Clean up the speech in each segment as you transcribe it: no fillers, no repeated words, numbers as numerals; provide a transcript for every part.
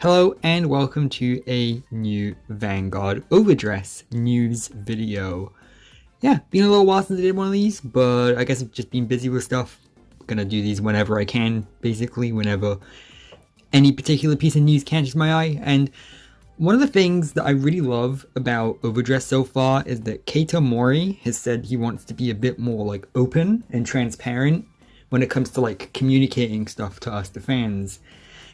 Hello and welcome to a new Vanguard overdress news video. Yeah, been a little while since I did one of these, but I guess I've just been busy with stuff. Gonna do these whenever I can, basically, whenever any particular piece of news catches my eye. And one of the things that I really love about overdress so far is that Keita Mori has said he wants to be a bit more like open and transparent when it comes to like communicating stuff to us, the fans.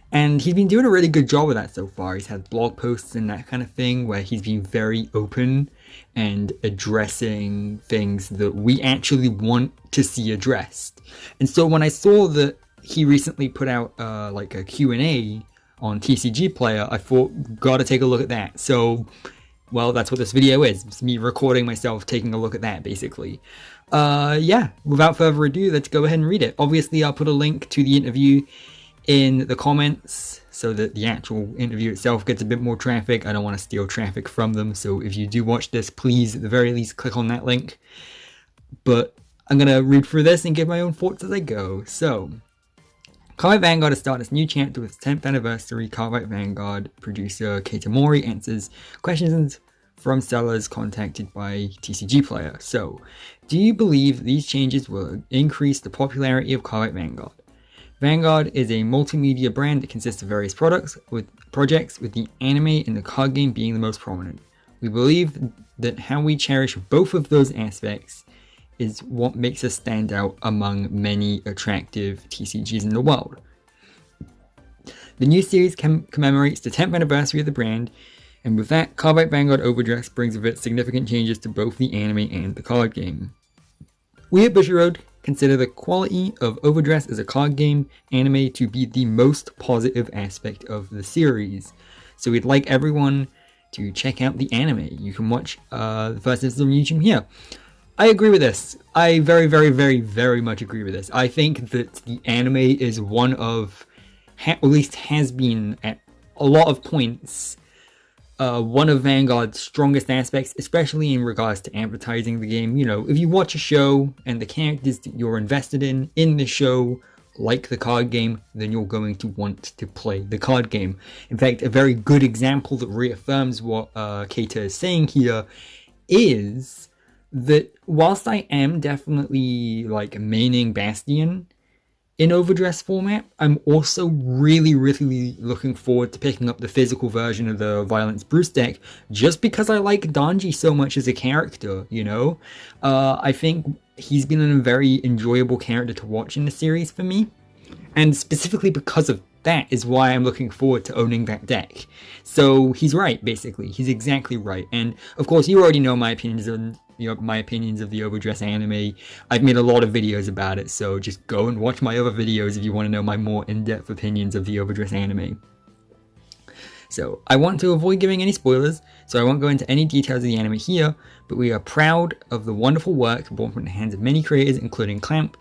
And he's been doing a really good job of that so far. He's had blog posts and that kind of thing where he's been very open and addressing things that we actually want to see addressed. And so when I saw that he recently put out like a Q&A on TCGplayer, I thought, gotta take a look at that. So, well, that's what this video is. It's me recording myself taking a look at that, basically. Yeah, without further ado, let's go ahead and read it. Obviously, I'll put a link to the interview in the comments so that the actual interview itself gets a bit more traffic. I don't want to steal traffic from them, so if you do watch this, please at the very least click on that link. But I'm gonna read through this and give my own thoughts as I go. So, Cardfight Vanguard has started its new chapter with its 10th anniversary. Cardfight Vanguard producer Keita Mori answers questions from sellers contacted by TCGplayer. So, do you believe these changes will increase the popularity of Cardfight Vanguard? Vanguard is a multimedia brand that consists of various projects, with the anime and the card game being the most prominent. We believe that how we cherish both of those aspects is what makes us stand out among many attractive TCGs in the world. The new series commemorates the 10th anniversary of the brand, and with that, Cardfight Vanguard overdress brings with it significant changes to both the anime and the card game. We at Bushiroad consider the quality of overdress as a card game anime to be the most positive aspect of the series. So we'd like everyone to check out the anime. You can watch the first episode on YouTube here. I agree with this. I very much agree with this. I think that the anime is one of, at least has been at a lot of points, one of Vanguard's strongest aspects, especially in regards to advertising the game. You know, if you watch a show and the characters that you're invested in the show like the card game, then you're going to want to play the card game. In fact, a very good example that reaffirms what Keita is saying here is that whilst I am definitely like maining Bastion in overdress format, I'm also really looking forward to picking up the physical version of the Violence Bruce deck, just because I like Danji so much as a character, you know? I think he's been a very enjoyable character to watch in the series for me, and specifically because of that is why I'm looking forward to owning that deck. So he's right, basically. He's exactly right. And of course, you already know my opinions on of the overdress anime. I've made a lot of videos about it, so just go and watch my other videos if you want to know my more in-depth opinions of the overdress anime. So, I want to avoid giving any spoilers, so I won't go into any details of the anime here, but we are proud of the wonderful work born from the hands of many creators, including Clamp,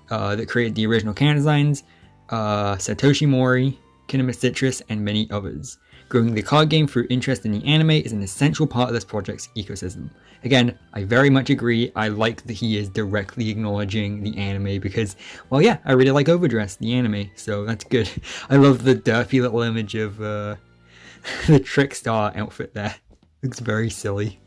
that created the original character designs, Satoshi Mori, Kinema Citrus, and many others. Growing the card game through interest in the anime is an essential part of this project's ecosystem. Again, I very much agree. I like that he is directly acknowledging the anime because, well, yeah, I really like overdress, the anime, so that's good. I love the derpy little image of the Trickstar outfit there. Looks very silly.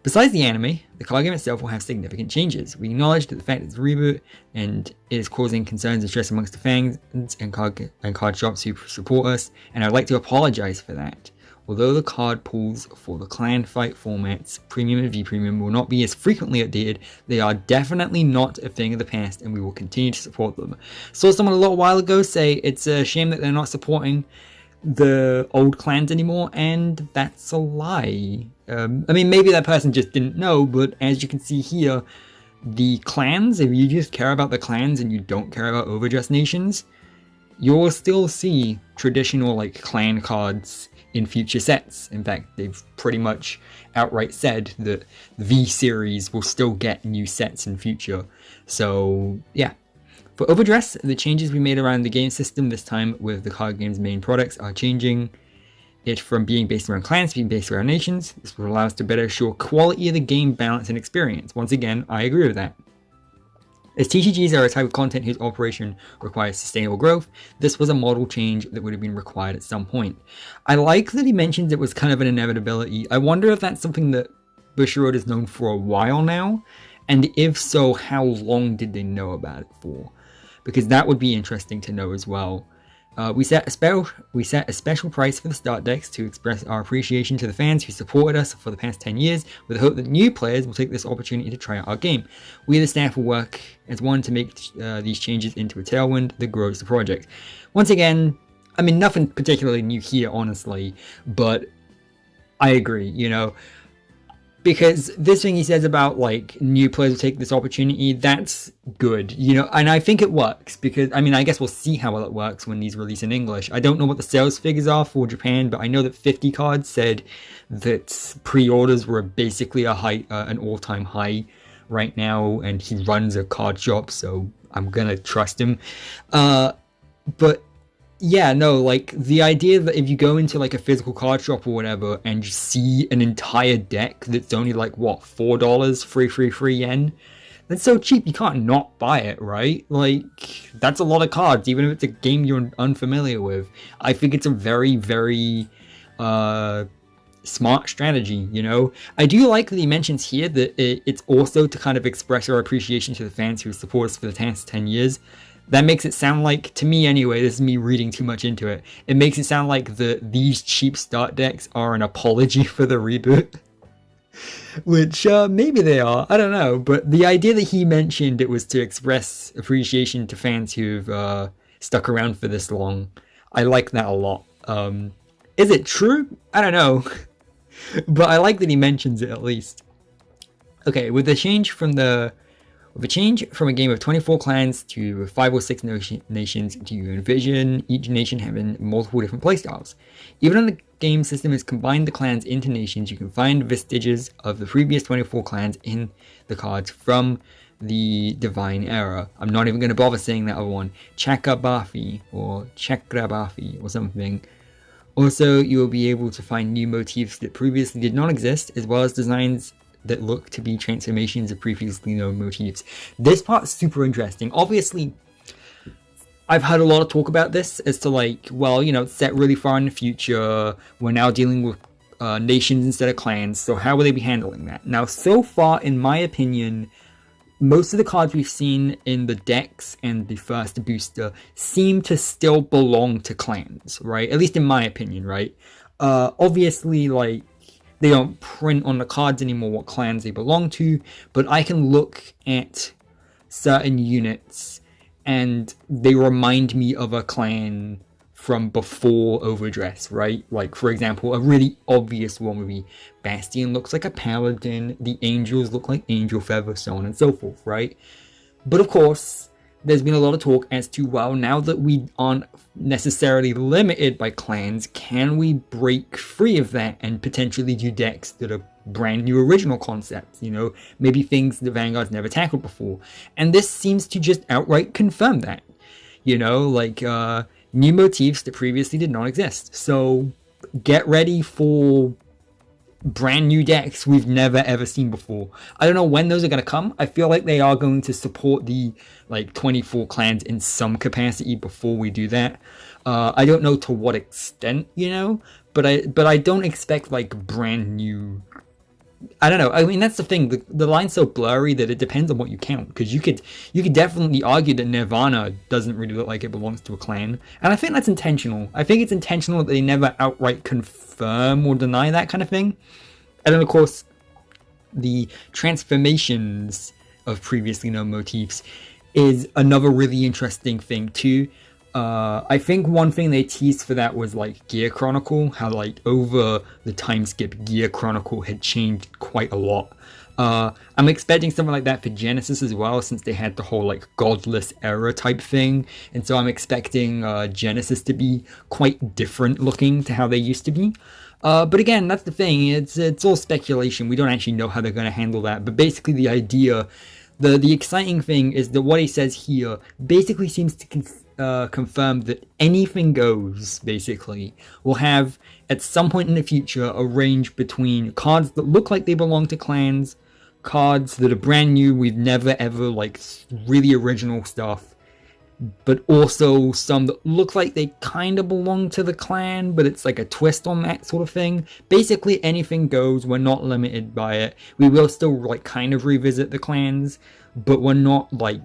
Besides the anime, the card game itself will have significant changes. We acknowledge that the fact it's a reboot and it is causing concerns and stress amongst the fans and card shops who support us, and I'd like to apologize for that. Although the card pools for the clan fight formats, Premium and V-Premium, will not be as frequently updated, they are definitely not a thing of the past and we will continue to support them. Saw someone a little while ago say it's a shame that they're not supporting the old clans anymore, and that's a lie. I mean, maybe that person just didn't know, but as you can see here, the clans, if you just care about the clans and you don't care about overdress nations, you'll still see traditional like clan cards in future sets. In fact, they've pretty much outright said that the V series will still get new sets in future. So yeah. For overdress, the changes we made around the game system this time with the card game's main products are changing it from being based around clans to being based around nations. This will allow us to better assure quality of the game balance and experience. Once again, I agree with that. As TCGs are a type of content whose operation requires sustainable growth, this was a model change that would have been required at some point. I like that he mentions it was kind of an inevitability. I wonder if that's something that Bushiroad is known for a while now, and if so, how long did they know about it for? Because that would be interesting to know as well. We set a special price for the start decks to express our appreciation to the fans who supported us for the past 10 years, with the hope that new players will take this opportunity to try out our game. We, the staff, will work as one to make these changes into a tailwind that grows the project. Once again, I mean, nothing particularly new here, honestly, but I agree, you know, because this thing he says about, like, new players will take this opportunity, that's good, you know, and I think it works, because, I mean, I guess we'll see how well it works when these release in English. I don't know what the sales figures are for Japan, but I know that 50 Cards said that pre-orders were basically an all-time high right now, and he runs a card shop, so I'm gonna trust him. But yeah, no, like, the idea that if you go into, like, a physical card shop or whatever and you see an entire deck that's only, like, what, $4, free yen? That's so cheap, you can't not buy it, right? Like, that's a lot of cards, even if it's a game you're unfamiliar with. I think it's a very, very, smart strategy, you know? I do like that he mentions here that it's also to kind of express our appreciation to the fans who support us for the past 10 years. That makes it sound like, to me anyway, this is me reading too much into it, it makes it sound like these cheap start decks are an apology for the reboot. Which, maybe they are, I don't know, but the idea that he mentioned it was to express appreciation to fans who've stuck around for this long, I like that a lot. Is it true? I don't know, but I like that he mentions it at least. Okay, with the change from a game of 24 clans to 5 or 6 nations, do you envision each nation having multiple different playstyles? Even though the game system has combined the clans into nations, you can find vestiges of the previous 24 clans in the cards from the Divine Era. I'm not even going to bother saying that other one. Chakabafi or Chakrabafi or something. Also, you will be able to find new motifs that previously did not exist, as well as designs that look to be transformations of previously known motifs. This part's super interesting. Obviously, I've heard a lot of talk about this as to, like, well, you know, it's set really far in the future. We're now dealing with nations instead of clans, so how will they be handling that? Now, so far, in my opinion, most of the cards we've seen in the decks and the first booster seem to still belong to clans, right? At least in my opinion, right? Obviously, like, they don't print on the cards anymore what clans they belong to, but I can look at certain units and they remind me of a clan from before overdress, right? Like, for example, a really obvious one would be Bastion looks like a paladin, the angels look like angel feather, so on and so forth, right? But of course, there's been a lot of talk as to, well, now that we aren't necessarily limited by clans, can we break free of that and potentially do decks that are brand new original concepts, you know, maybe things that Vanguard's never tackled before? And this seems to just outright confirm that, you know, like, new motifs that previously did not exist. So get ready for brand new decks we've never ever seen before. I don't know when those are going to come. I feel like they are going to support the, like, 24 clans in some capacity before we do that. I don't know to what extent, you know, but I don't expect, like, brand new. I don't know. I mean, that's the thing. The line's so blurry that it depends on what you count. Because you could definitely argue that Nirvana doesn't really look like it belongs to a clan, and I think that's intentional. I think it's intentional that they never outright confirm or deny that kind of thing. And then, of course, the transformations of previously known motifs is another really interesting thing too. I think one thing they teased for that was, like, Gear Chronicle, how, like, over the time skip, Gear Chronicle had changed quite a lot. I'm expecting something like that for Genesis as well, since they had the whole, like, godless era type thing, and so I'm expecting Genesis to be quite different looking to how they used to be. But again, that's the thing, it's all speculation. We don't actually know how they're going to handle that, but basically the idea, the exciting thing is that what he says here basically seems to confirm that anything goes, basically. We'll have, at some point in the future, a range between cards that look like they belong to clans, cards that are brand new, we've never ever, like, really original stuff, but also some that look like they kind of belong to the clan, but it's like a twist on that sort of thing. Basically anything goes. We're not limited by it. We will still, like, kind of revisit the clans, but we're not, like,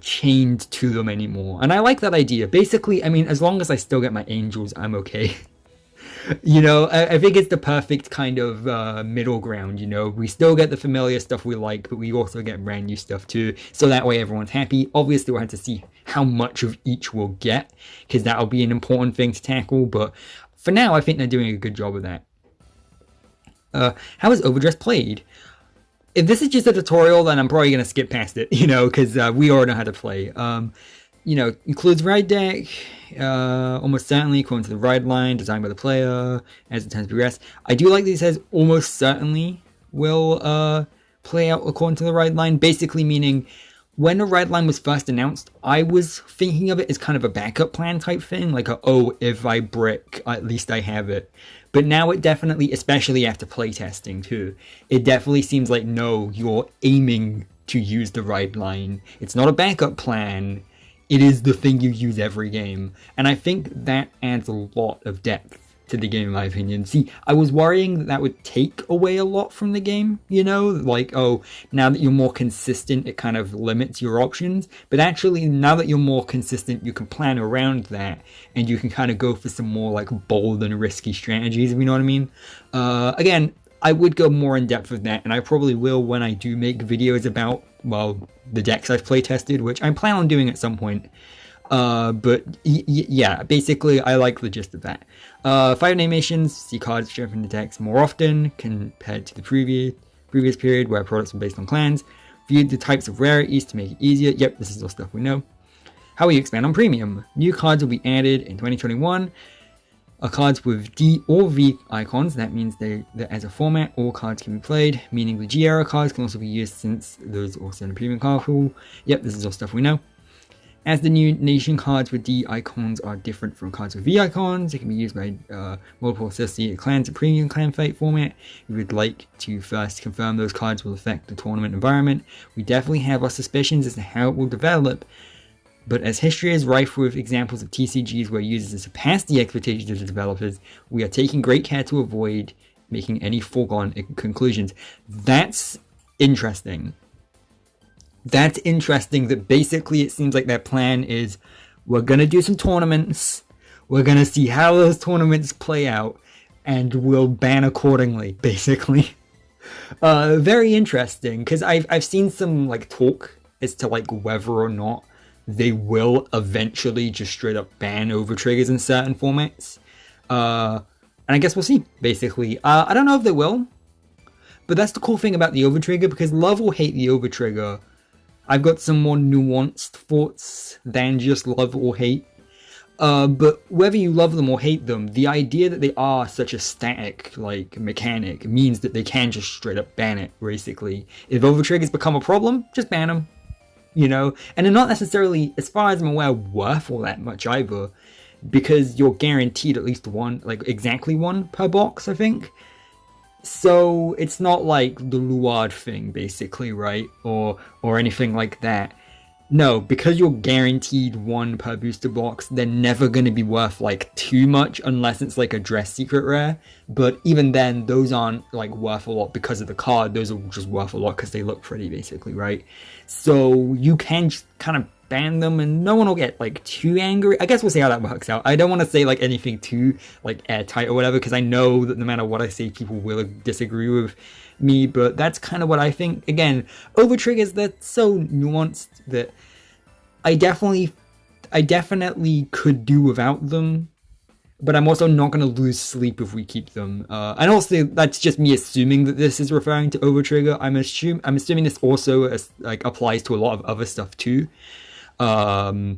chained to them anymore. And I like that idea. Basically, I mean, as long as I still get my angels, I'm okay. You know, I think it's the perfect kind of middle ground, you know. We still get the familiar stuff we like, but we also get brand new stuff too. So that way everyone's happy. Obviously, we'll have to see how much of each we'll get, because that'll be an important thing to tackle. But for now, I think they're doing a good job of that. How is overdress played? If this is just a tutorial, then I'm probably going to skip past it, you know, because we already know how to play. You know, includes ride deck, almost certainly according to the ride line, designed by the player, as the times progress. I do like that it says almost certainly will play out according to the ride line, basically meaning when the ride line was first announced, I was thinking of it as kind of a backup plan type thing, like oh, if I brick, at least I have it. But now it definitely, especially after playtesting too, it definitely seems like no, you're aiming to use the ride line. It's not a backup plan. It is the thing you use every game. And I think that adds a lot of depth to the game, in my opinion. See, I was worrying that would take away a lot from the game, you know? Like, oh, now that you're more consistent, it kind of limits your options. But actually, now that you're more consistent, you can plan around that. And you can kind of go for some more, like, bold and risky strategies, if you know what I mean. Again, I would go more in depth with that, and I probably will when I do make videos about, well, the decks I've playtested, which I plan on doing at some point. But yeah, basically, I like the gist of that. Fight animations, see cards shown from the decks more often compared to the previous period where products were based on clans. Viewed the types of rarities to make it easier. Yep, this is all stuff we know. How will you expand on premium? New cards will be added in 2021. Cards with D or V icons, that means that as a format, all cards can be played, meaning the G era cards can also be used since those are also in the premium card pool. Yep, this is all stuff we know. As the new nation cards with D icons are different from cards with V icons, it can be used by multiple associated clans in premium clan fight format. We would like to first confirm those cards will affect the tournament environment. We definitely have our suspicions as to how it will develop, but as history is rife with examples of TCGs where users have surpassed the expectations of the developers, we are taking great care to avoid making any foregone conclusions. That's interesting. That's interesting that basically it seems like their plan is, we're going to do some tournaments, we're going to see how those tournaments play out, and we'll ban accordingly, basically. Very interesting, because I've seen some like talk as to like whether or not they will eventually just straight up ban overtriggers in certain formats. And I guess we'll see, basically. I don't know if they will, but that's the cool thing about the overtrigger, because love or hate the overtrigger, I've got some more nuanced thoughts than just love or hate. But whether you love them or hate them, the idea that they are such a static, like, mechanic means that they can just straight up ban it, basically. If overtriggers become a problem, just ban them. You know, and they're not necessarily, as far as I'm aware, worth all that much either, because you're guaranteed at least one, like exactly one per box, I think. So it's not like the Luard thing, basically, right? Or anything like that. No, because you're guaranteed one per booster box, they're never going to be worth like too much unless it's like a dress secret rare. But even then, those aren't like worth a lot because of the card. Those are just worth a lot because they look pretty, basically, right? So you can just kind of ban them and no one will get like too angry. I guess we'll see how that works out. I don't want to say like anything too like airtight or whatever, because I know that no matter what I say, people will disagree with me, but that's kind of what I think. Again, overtriggers, they're so nuanced that I definitely could do without them, but I'm also not going to lose sleep if we keep them. And also, that's just me assuming that this is referring to overtrigger. I'm assuming this also like applies to a lot of other stuff too. But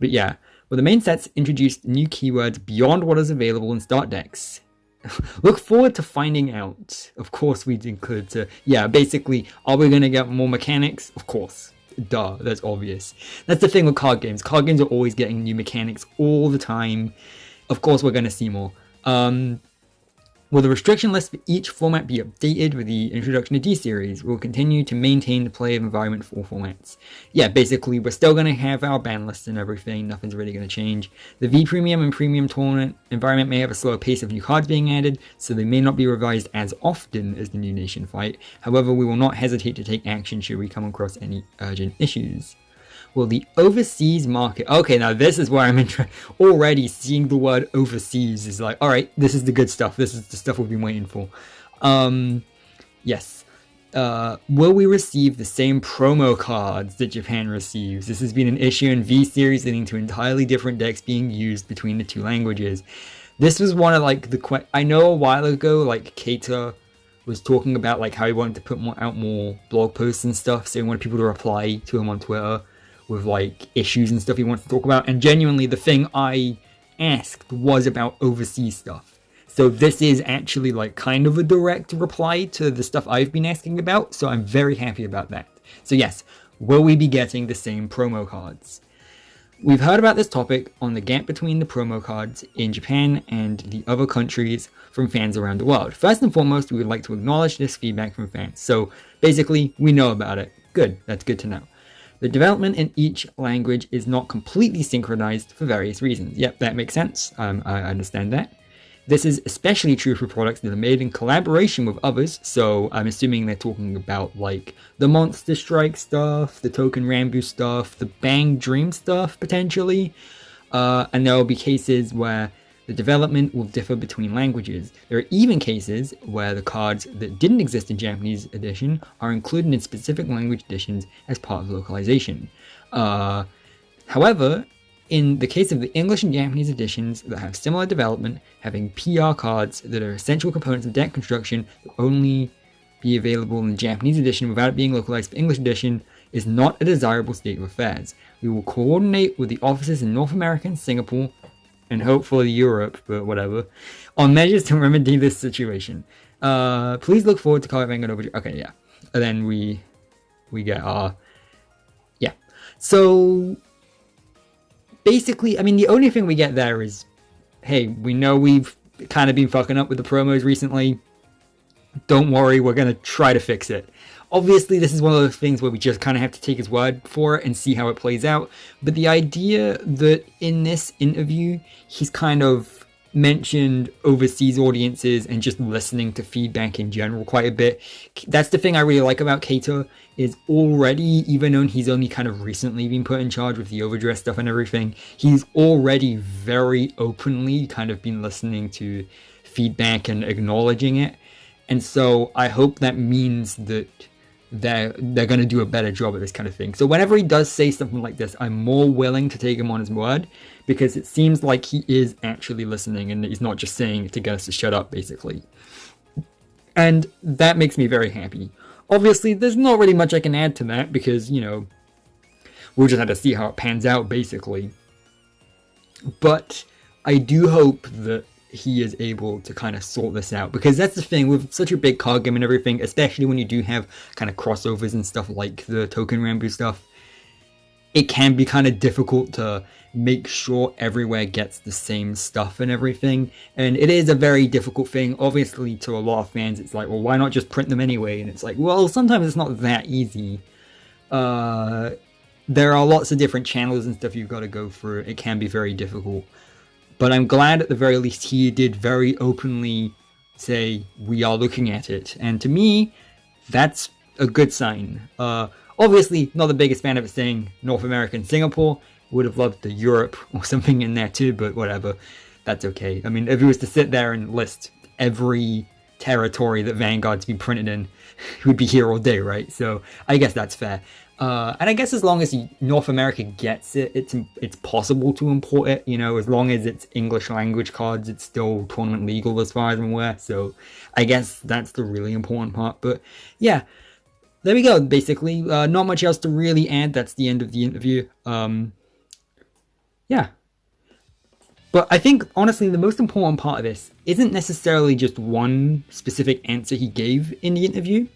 yeah, well, the main sets introduced new keywords beyond what is available in start decks. Look forward to finding out. Of course, we'd include to, yeah, basically, are we going to get more mechanics? Of course. Duh, that's obvious. That's the thing with card games. Card games are always getting new mechanics all the time. Of course, we're going to see more. Will the restriction list for each format be updated with the introduction of D-Series? We'll continue to maintain the play environment for all formats. Yeah, basically, we're still going to have our ban list and everything. Nothing's really going to change. The V Premium and Premium tournament environment may have a slower pace of new cards being added, so they may not be revised as often as the new nation fight. However, we will not hesitate to take action should we come across any urgent issues. Will the overseas market... Okay, now this is where I'm interested. Already seeing the word overseas is like, alright, this is the good stuff. This is the stuff we've been waiting for. Yes. Will we receive the same promo cards that Japan receives? This has been an issue in V-Series, leading to entirely different decks being used between the two languages. This was one of, like, the... I know a while ago, like, Keita was talking about, like, how he wanted to put out more blog posts and stuff, so he wanted people to reply to him on Twitter with like issues and stuff he wants to talk about, and genuinely the thing I asked was about overseas stuff. So this is actually like kind of a direct reply to the stuff I've been asking about, so I'm very happy about that. So yes, will we be getting the same promo cards? We've heard about this topic on the gap between the promo cards in Japan and the other countries from fans around the world. First and foremost, we would like to acknowledge this feedback from fans. So basically, we know about it. Good, that's good to know. The development in each language is not completely synchronized for various reasons. Yep, that makes sense. I understand that. This is especially true for products that are made in collaboration with others, so I'm assuming they're talking about like the Monster Strike stuff, the Token Rambu stuff, the Bang Dream stuff, potentially. And there will be cases where the development will differ between languages. There are even cases where the cards that didn't exist in Japanese edition are included in specific language editions as part of localization. However, in the case of the English and Japanese editions that have similar development, having PR cards that are essential components of deck construction that only be available in the Japanese edition without it being localized for English edition is not a desirable state of affairs. We will coordinate with the offices in North America and Singapore, and hopefully Europe, but whatever, on measures to remedy this situation. Please look forward to Cardfight Vanguard overdress. Okay, yeah. And then we get our... Yeah. So, basically, I mean, the only thing we get there is, hey, we know we've kind of been fucking up with the promos recently. Don't worry, we're going to try to fix it. Obviously, this is one of those things where we just kind of have to take his word for it and see how it plays out. But the idea that in this interview, he's kind of mentioned overseas audiences and just listening to feedback in general quite a bit. That's the thing I really like about Keita, is already, even though he's only kind of recently been put in charge with the overdress stuff and everything, he's already very openly kind of been listening to feedback and acknowledging it. And so I hope that means that they're going to do a better job at this kind of thing. So whenever he does say something like this, I'm more willing to take him on his word, because it seems like he is actually listening and he's not just saying it to get us to shut up, basically. And that makes me very happy. Obviously, there's not really much I can add to that because, you know, we'll just have to see how it pans out, basically. But I do hope that he is able to kind of sort this out, because that's the thing with such a big card game and everything, especially when you do have kind of crossovers and stuff like the Token Rambu stuff, it can be kind of difficult to make sure everywhere gets the same stuff and everything, and it is a very difficult thing. Obviously, to a lot of fans, it's like, well, why not just print them anyway? And it's like, well, sometimes it's not that easy. There are lots of different channels and stuff you've got to go through. It can be very difficult. But I'm glad at the very least he did very openly say, we are looking at it. And to me, that's a good sign. Obviously, not the biggest fan of it saying North America and Singapore. Would have loved the Europe or something in there too, but whatever. That's okay. I mean, if he was to sit there and list every territory that Vanguard's been printed in, he would be here all day, right? So I guess that's fair. And I guess as long as North America gets it, it's possible to import it, you know, as long as it's English language cards, it's still tournament legal as far as I'm aware, so I guess that's the really important part. But yeah, there we go, basically. Not much else to really add. That's the end of the interview. Yeah. But I think, honestly, the most important part of this isn't necessarily just one specific answer he gave in the interview,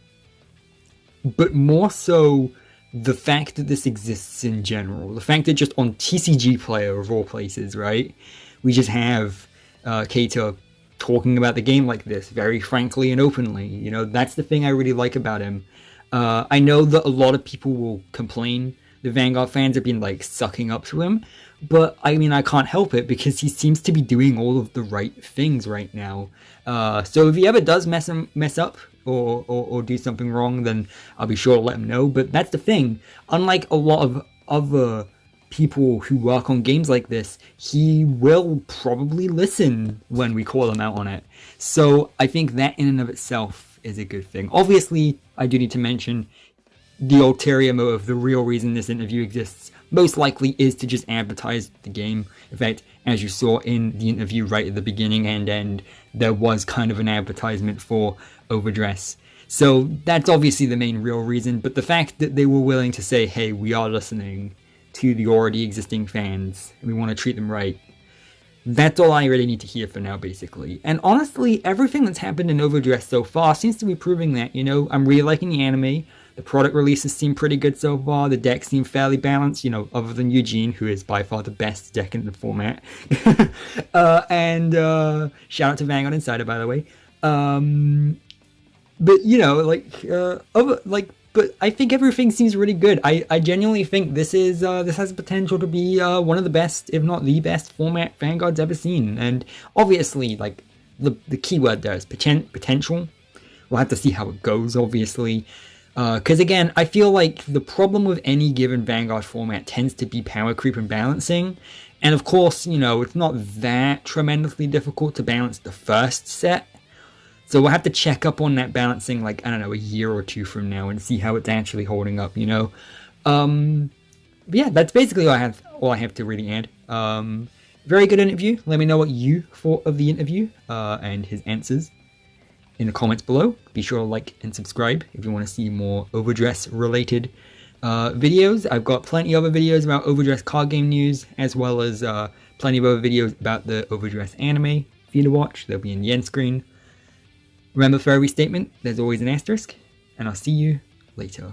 but more so the fact that this exists in general. The fact that just on TCGplayer, of all places, right, we just have Keita talking about the game like this, very frankly and openly. You know, that's the thing I really like about him. I know that a lot of people will complain the Vanguard fans have been like sucking up to him, but I mean, I can't help it because he seems to be doing all of the right things right now. So if he ever does mess up or do something wrong, then I'll be sure to let him know. But that's the thing. Unlike a lot of other people who work on games like this, he will probably listen when we call him out on it. So I think that in and of itself is a good thing. Obviously, I do need to mention the ulterior motive, the real reason this interview exists, most likely is to just advertise the game. In fact, as you saw in the interview right at the beginning and end, there was kind of an advertisement for overdress. So that's obviously the main real reason, but the fact that they were willing to say, hey, we are listening to the already existing fans, and we want to treat them right, that's all I really need to hear for now, basically. And honestly, everything that's happened in overdress so far seems to be proving that, you know, I'm really liking the anime. The product releases seem pretty good so far. The decks seem fairly balanced, you know, other than Eugene, who is by far the best deck in the format. And shout out to Vanguard Insider, by the way. But you know, but I think everything seems really good. I genuinely think this has the potential to be one of the best, if not the best, format Vanguard's ever seen. And obviously, like the keyword there is potential. We'll have to see how it goes, obviously. Because again, I feel like the problem with any given Vanguard format tends to be power creep and balancing. And of course, you know, it's not that tremendously difficult to balance the first set. So we'll have to check up on that balancing, like, I don't know, a year or two from now and see how it's actually holding up, you know? But yeah, that's basically all I have to really add. Very good interview. Let me know what you thought of the interview and his answers in the comments below. Be sure to like and subscribe if you want to see more overdress related videos. I've got plenty of other videos about overdress card game news, as well as plenty of other videos about the overdress anime for you to watch. They'll be in the end screen. Remember, for every statement, there's always an asterisk, and I'll see you later.